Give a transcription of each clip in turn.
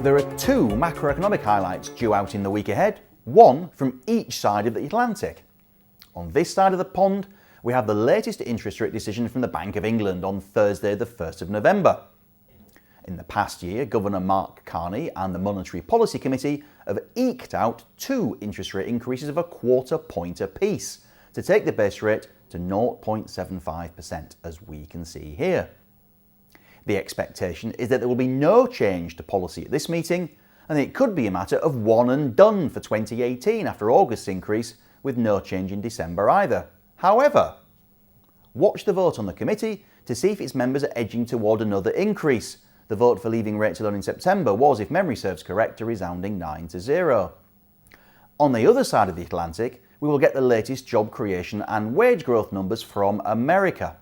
There are two macroeconomic highlights due out in the week ahead, one from each side of the Atlantic. On this side of the pond, we have the latest interest rate decision from the Bank of England on Thursday the 1st of November. In the past year, Governor Mark Carney and the Monetary Policy Committee have eked out two interest rate increases of a quarter point apiece to take the base rate to 0.75%, as we can see here. The expectation is that there will be no change to policy at this meeting, and it could be a matter of one and done for 2018 after August's increase, with no change in December either. However, watch the vote on the committee to see if its members are edging toward another increase. The vote for leaving rates alone in September was, if memory serves correct, a resounding 9-0. On the other side of the Atlantic, we will get the latest job creation and wage growth numbers from America.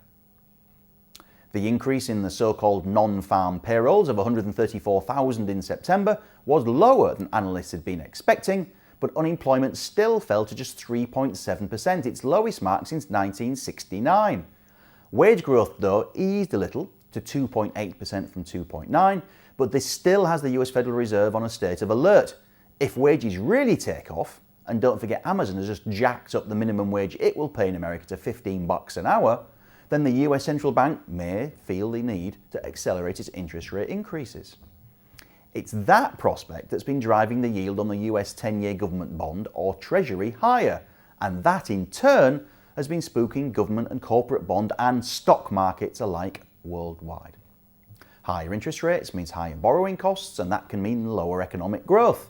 The increase in the so-called non-farm payrolls of 134,000 in September was lower than analysts had been expecting, but unemployment still fell to just 3.7%, its lowest mark since 1969. Wage growth, though, eased a little to 2.8% from 2.9%, but this still has the US Federal Reserve on a state of alert. If wages really take off, and don't forget Amazon has just jacked up the minimum wage it will pay in America to $15 an hour, then the US Central Bank may feel the need to accelerate its interest rate increases. It's that prospect that's been driving the yield on the US 10-year government bond or Treasury higher, and that in turn has been spooking government and corporate bond and stock markets alike worldwide. Higher interest rates means higher borrowing costs, and that can mean lower economic growth.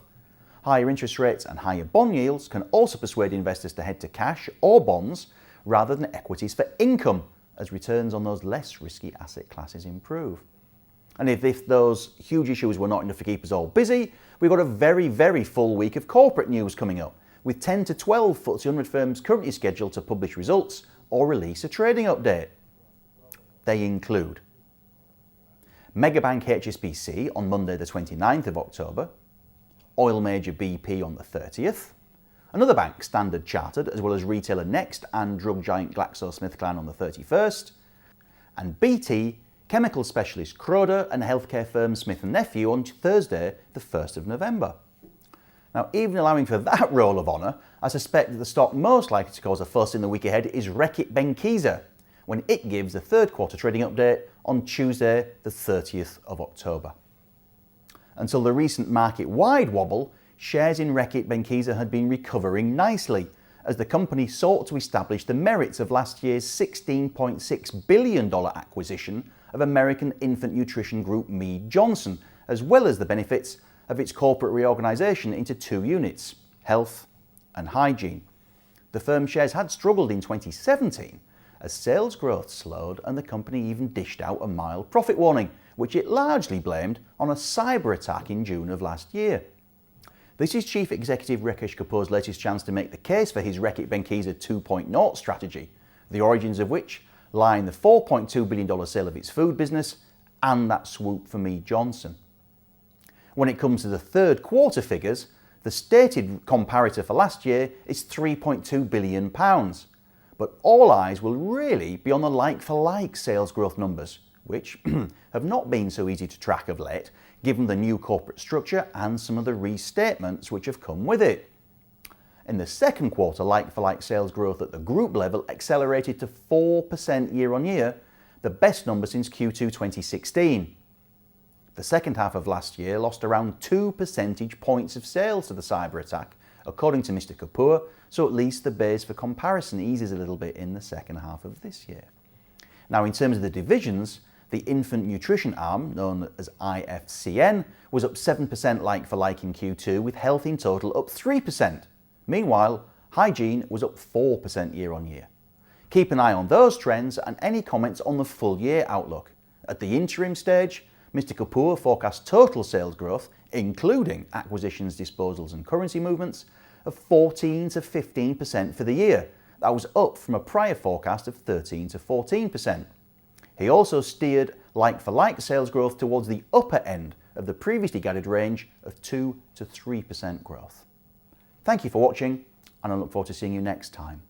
Higher interest rates and higher bond yields can also persuade investors to head to cash or bonds rather than equities for income, as returns on those less risky asset classes improve. And if those huge issues were not enough to keep us all busy, we've got a very, very full week of corporate news coming up, with 10 to 12 FTSE 100 firms currently scheduled to publish results or release a trading update. They include Megabank HSBC on Monday the 29th of October, oil major BP on the 30th, another bank, Standard Chartered, as well as retailer Next and drug giant GlaxoSmithKline on the 31st, and BT, chemical specialist Croda and healthcare firm Smith & Nephew on Thursday the 1st of November. Now, even allowing for that roll of honour, I suspect that the stock most likely to cause a fuss in the week ahead is Reckitt Benckiser, when it gives the third quarter trading update on Tuesday the 30th of October. Until the recent market-wide wobble, shares in Reckitt Benckiser had been recovering nicely, as the company sought to establish the merits of last year's $16.6 billion acquisition of American infant nutrition group Mead Johnson, as well as the benefits of its corporate reorganisation into two units, health and hygiene. The firm's shares had struggled in 2017 as sales growth slowed and the company even dished out a mild profit warning, which it largely blamed on a cyber attack in June of last year. This is Chief Executive Rakesh Kapoor's latest chance to make the case for his Reckitt Benckiser 2.0 strategy, the origins of which lie in the $4.2 billion sale of its food business and that swoop for Mead Johnson. When it comes to the third quarter figures, the stated comparator for last year is £3.2 billion, but all eyes will really be on the like-for-like sales growth numbers, which have not been so easy to track of late, given the new corporate structure and some of the restatements which have come with it. In the second quarter, like-for-like sales growth at the group level accelerated to 4% year-on-year, the best number since Q2 2016. The second half of last year lost around 2 percentage points of sales to the cyber attack, according to Mr. Kapoor, so at least the base for comparison eases a little bit in the second half of this year. Now, in terms of the divisions, the infant nutrition arm, known as IFCN, was up 7% like-for-like in Q2, with health in total up 3%. Meanwhile, hygiene was up 4% year-on-year. Keep an eye on those trends and any comments on the full-year outlook. At the interim stage, Mr. Kapoor forecasts total sales growth, including acquisitions, disposals and currency movements, of 14 to 15% for the year. That was up from a prior forecast of 13 to 14%. He also steered like-for-like sales growth towards the upper end of the previously guided range of 2 to 3% growth. Thank you for watching, and I look forward to seeing you next time.